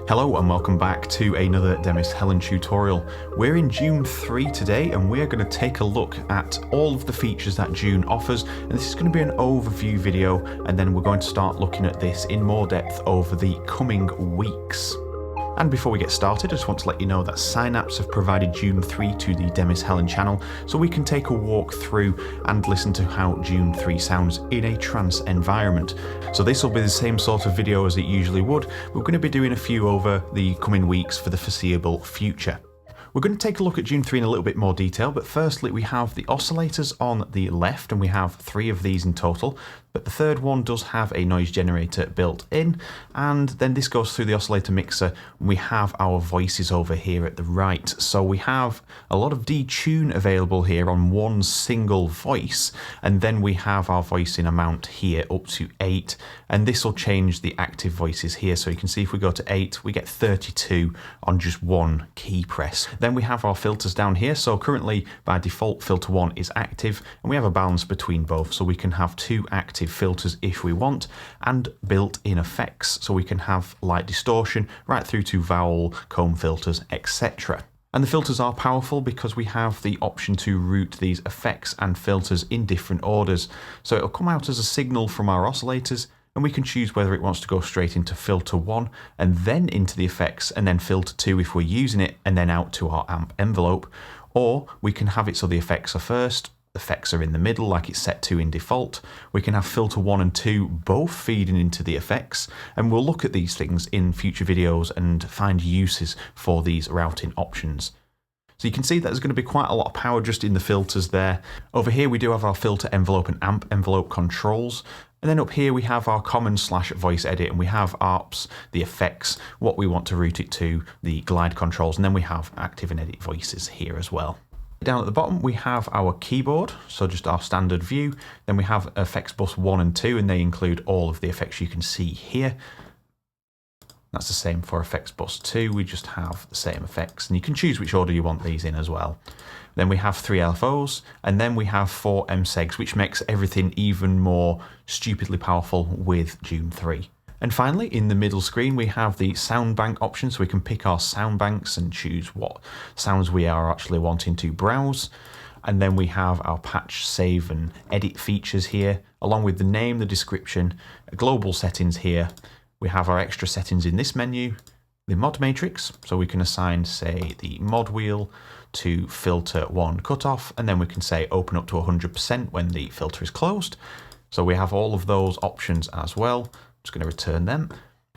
Hello and welcome back to another Demis Hellen tutorial. We're in Dune 3 today and we're going to take a look at all of the features that Dune offers, and this is going to be an overview video, and then we're going to start looking at this in more depth over the coming weeks. And before we get started, I just want to let you know that Synapse have provided Dune 3 to the Demis Hellen channel, so we can take a walk through and listen to how Dune 3 sounds in a trance environment. So this will be the same sort of video as it usually would. We're going to be doing a few over the coming weeks for the foreseeable future. We're going to take a look at Dune 3 in a little bit more detail, but firstly we have the oscillators on the left, and we have 3 of these in total, but the third one does have a noise generator built in, and then this goes through the oscillator mixer. We have our voices over here at the right, so we have a lot of detune available here on one single voice, and then we have our voicing amount here up to 8, and this will change the active voices here. So you can see if we go to 8 we get 32 on just one key press. Then we have our filters down here, so currently by default filter 1 is active, and we have a balance between both, so we can have 2 active filters if we want, and built-in effects, so we can have light distortion right through to vowel, comb filters, etc. And the filters are powerful because we have the option to route these effects and filters in different orders. So it'll come out as a signal from our oscillators, and we can choose whether it wants to go straight into filter 1 and then into the effects, and then filter 2 if we're using it, and then out to our amp envelope. Or we can have it so the effects are first, the effects are in the middle like it's set to in default. We can have filter 1 and 2 both feeding into the effects, and we'll look at these things in future videos and find uses for these routing options. So you can see that there's going to be quite a lot of power just in the filters there. Over here we do have our filter envelope and amp envelope controls. And then up here we have our common/voice edit, and we have ARPs, the effects, what we want to route it to, the glide controls, and then we have active and edit voices here as well. Down at the bottom we have our keyboard, so just our standard view. Then we have effects bus 1 and 2, and they include all of the effects you can see here. That's the same for effects bus 2, we just have the same effects, and you can choose which order you want these in as well. Then we have 3 Lfos, and then we have 4 MSEGs, which makes everything even more stupidly powerful with Dune 3. And finally, in the middle screen, we have the sound bank option, so we can pick our sound banks and choose what sounds we are actually wanting to browse. And then we have our patch, save and edit features here, along with the name, the description, global settings here. We have our extra settings in this menu, the mod matrix, so we can assign, say, the mod wheel to filter 1 cutoff, and then we can say open up to 100% when the filter is closed. So we have all of those options as well. Just going to return them.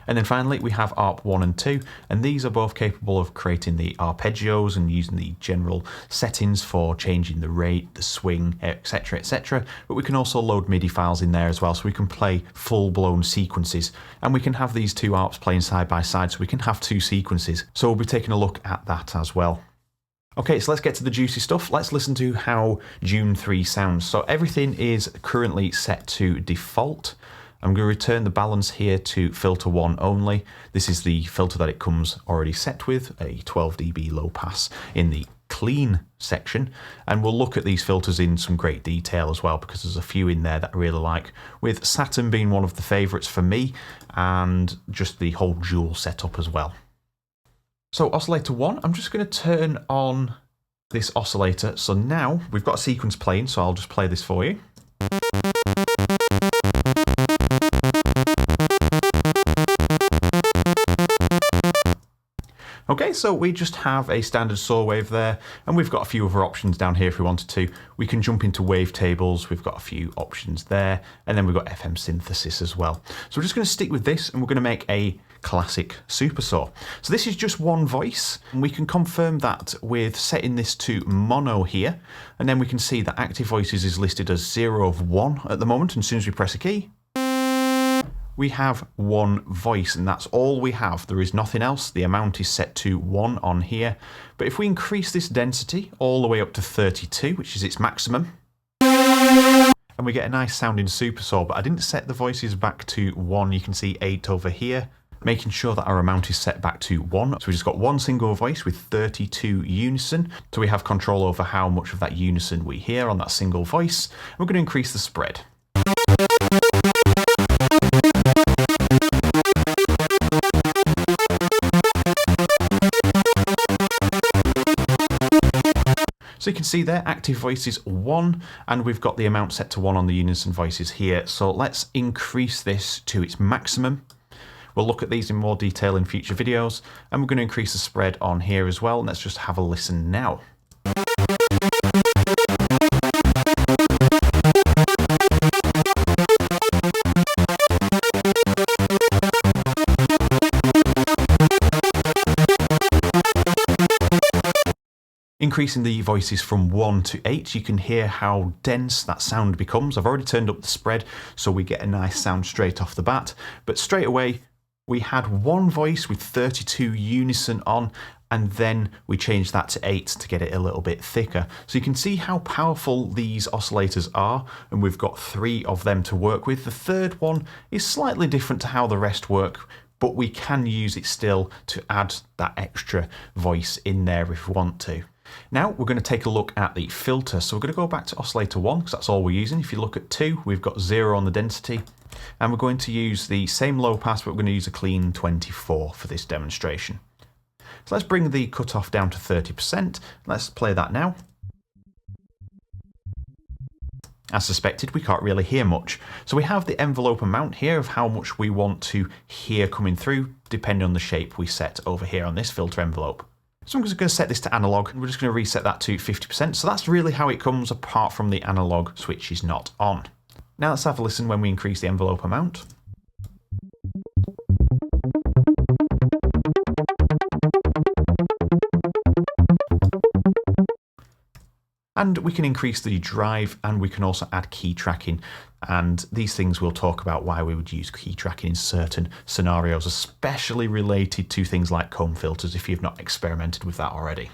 And then finally we have ARP 1 and 2, and these are both capable of creating the arpeggios and using the general settings for changing the rate, the swing, etc, etc. But we can also load MIDI files in there as well, so we can play full-blown sequences, and we can have these 2 ARPs playing side by side, so we can have 2 sequences. So we'll be taking a look at that as well. Okay, so let's get to the juicy stuff. Let's listen to how Dune 3 sounds. So everything is currently set to default. I'm going to return the balance here to filter 1 only. This is the filter that it comes already set with, a 12 dB low pass in the clean section. And we'll look at these filters in some great detail as well, because there's a few in there that I really like, with Saturn being one of the favourites for me, and just the whole dual setup as well. So oscillator 1, I'm just going to turn on this oscillator. So now we've got a sequence playing, so I'll just play this for you. Okay, so we just have a standard saw wave there, and we've got a few other options down here if we wanted to. We can jump into wavetables, we've got a few options there, and then we've got FM synthesis as well. So we're just going to stick with this, and we're going to make a classic super saw. So this is just one voice, and we can confirm that with setting this to mono here, and then we can see that active voices is listed as 0 of 1 at the moment, and as soon as we press a key, we have one voice, and that's all we have. There is nothing else. The amount is set to 1 on here. But if we increase this density all the way up to 32, which is its maximum, and we get a nice sounding super saw, but I didn't set the voices back to 1. You can see 8 over here, making sure that our amount is set back to 1. So we just got one single voice with 32 unison. So we have control over how much of that unison we hear on that single voice. We're going to increase the spread. can see there, active voices 1, and we've got the amount set to 1 on the unison voices here. So let's increase this to its maximum. We'll look at these in more detail in future videos, and we're going to increase the spread on here as well. Let's just have a listen now. Increasing the voices from 1 to 8, you can hear how dense that sound becomes. I've already turned up the spread so we get a nice sound straight off the bat, but straight away we had one voice with 32 unison on, and then we changed that to 8 to get it a little bit thicker. So you can see how powerful these oscillators are, and we've got 3 of them to work with. The third one is slightly different to how the rest work, but we can use it still to add that extra voice in there if we want to. Now we're going to take a look at the filter. So we're going to go back to oscillator 1 because that's all we're using. If you look at 2, we've got 0 on the density, and we're going to use the same low pass, but we're going to use a clean 24 for this demonstration. So let's bring the cutoff down to 30%. Let's play that now. As suspected, we can't really hear much. So we have the envelope amount here of how much we want to hear coming through, depending on the shape we set over here on this filter envelope. So I'm just going to set this to analog. We're just going to reset that to 50%. So that's really how it comes, apart from the analog switch is not on. Now let's have a listen when we increase the envelope amount. And we can increase the drive, and we can also add key tracking. And these things we'll talk about why we would use key tracking in certain scenarios, especially related to things like comb filters if you've not experimented with that already.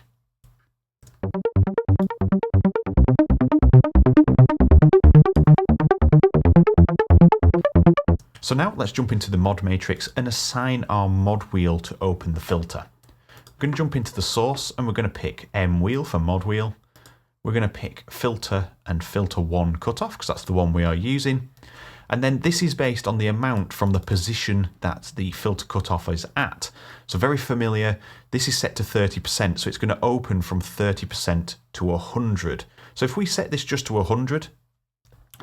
So now let's jump into the mod matrix and assign our mod wheel to open the filter. We're going to jump into the source, and we're going to pick M wheel for mod wheel. We're going to pick filter and filter 1 cutoff because that's the one we are using. And then this is based on the amount from the position that the filter cutoff is at. So very familiar. This is set to 30%, so it's going to open from 30% to 100. So if we set this just to 100,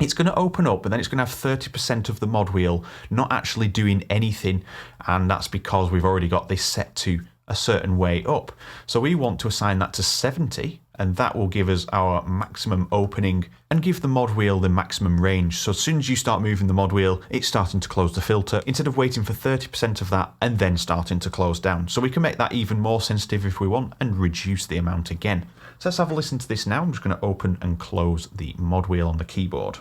it's going to open up, and then it's going to have 30% of the mod wheel not actually doing anything, and that's because we've already got this set to a certain way up. So we want to assign that to 70, and that will give us our maximum opening and give the mod wheel the maximum range. So as soon as you start moving the mod wheel, it's starting to close the filter instead of waiting for 30% of that and then starting to close down. So we can make that even more sensitive if we want and reduce the amount again. So let's have a listen to this now. I'm just going to open and close the mod wheel on the keyboard.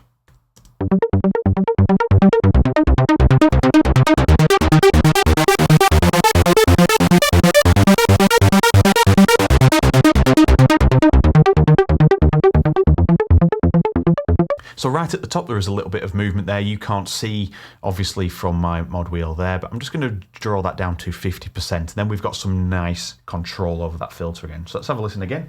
So right at the top there is a little bit of movement there. You can't see obviously from my mod wheel there, but I'm just going to draw that down to 50%, and then we've got some nice control over that filter again. So let's have a listen again.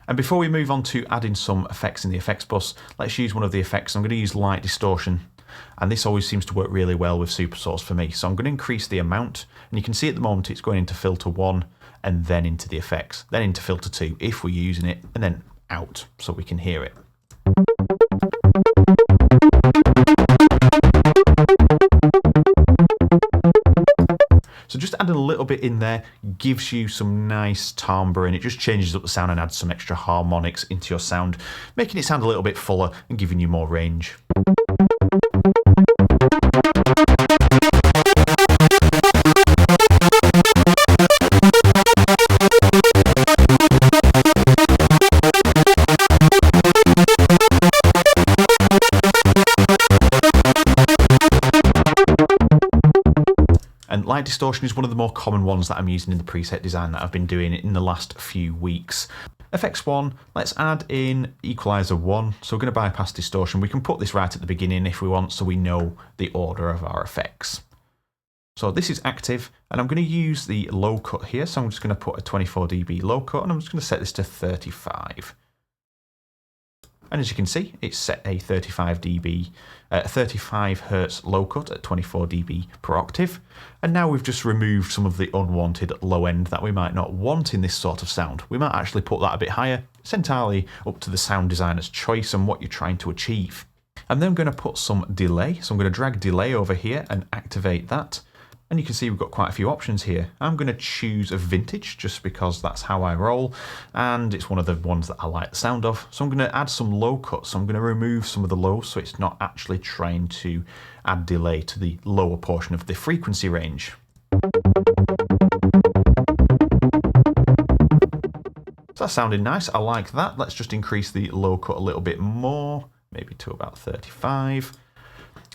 And before we move on to adding some effects in the effects bus, let's use one of the effects. I'm going to use light distortion, and this always seems to work really well with SuperSource for me. So I'm going to increase the amount, and you can see at the moment it's going into filter 1 and then into the effects, then into filter 2 if we're using it, and then out so we can hear it. So just adding a little bit in there gives you some nice timbre, and it just changes up the sound and adds some extra harmonics into your sound, making it sound a little bit fuller and giving you more range. And light distortion is one of the more common ones that I'm using in the preset design that I've been doing in the last few weeks. Effects 1, let's add in equalizer 1. So we're going to bypass distortion. We can put this right at the beginning if we want, so we know the order of our effects. So this is active, and I'm going to use the low cut here. So I'm just going to put a 24 dB low cut, and I'm just going to set this to 35. And as you can see, it's set a 35 Hz low cut at 24 dB per octave. And now we've just removed some of the unwanted low end that we might not want in this sort of sound. We might actually put that a bit higher. It's entirely up to the sound designer's choice and what you're trying to achieve. And then I'm going to put some delay. So I'm going to drag delay over here and activate that. And you can see we've got quite a few options here. I'm going to choose a vintage just because that's how I roll, and it's one of the ones that I like the sound of. So I'm going to add some low cuts. So I'm going to remove some of the lows so it's not actually trying to add delay to the lower portion of the frequency range. So that's sounding nice. I like that. Let's just increase the low cut a little bit more, maybe to about 35.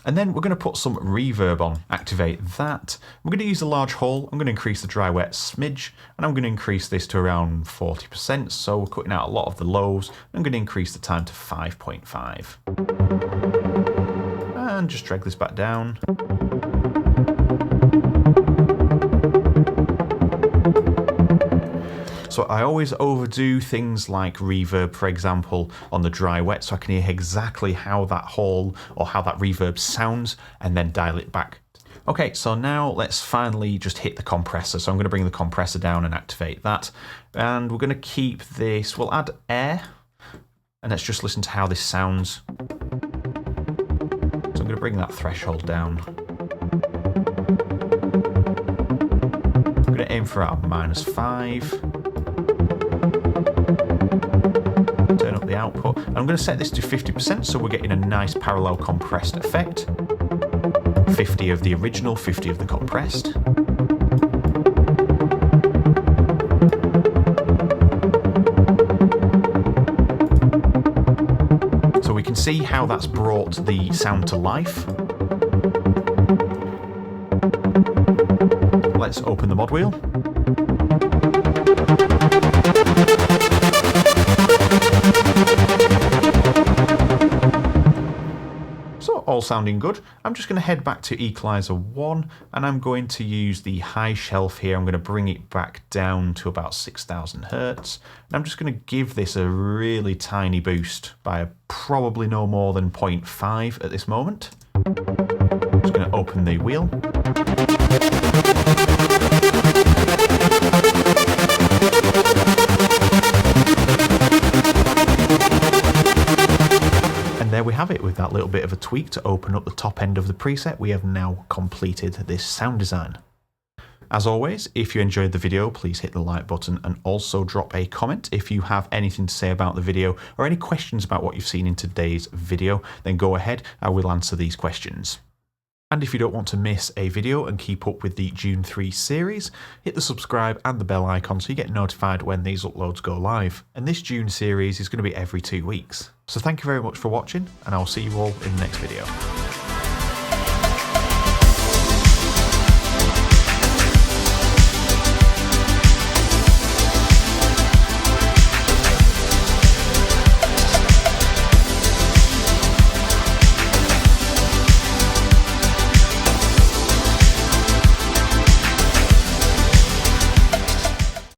And then we're going to put some reverb on, activate that. We're going to use a large hole. I'm going to increase the dry wet smidge, and I'm going to increase this to around 40%. So we're cutting out a lot of the lows. I'm going to increase the time to 5.5. And just drag this back down. So I always overdo things like reverb, for example, on the dry wet, so I can hear exactly how that hole or how that reverb sounds and then dial it back. Okay, so now let's finally just hit the compressor. So I'm going to bring the compressor down and activate that. And we're going to keep this, we'll add air, and let's just listen to how this sounds. So I'm going to bring that threshold down. I'm going to aim for about -5. Turn up the output. And I'm going to set this to 50%, so we're getting a nice parallel compressed effect. 50 of the original, 50 of the compressed. So we can see how that's brought the sound to life. Let's open the mod wheel. So all sounding good. I'm just going to head back to equalizer 1, and I'm going to use the high shelf here. I'm going to bring it back down to about 6,000 Hertz. And I'm just going to give this a really tiny boost by probably no more than 0.5 at this moment. I'm just going to open the wheel. And there we have it. With that little bit of a tweak to open up the top end of the preset, we have now completed this sound design. As always, if you enjoyed the video, please hit the like button and also drop a comment. If you have anything to say about the video or any questions about what you've seen in today's video, then go ahead, I will answer these questions. And if you don't want to miss a video and keep up with the Dune3 series, hit the subscribe and the bell icon so you get notified when these uploads go live. And this Dune series is going to be every 2 weeks. So thank you very much for watching, and I'll see you all in the next video.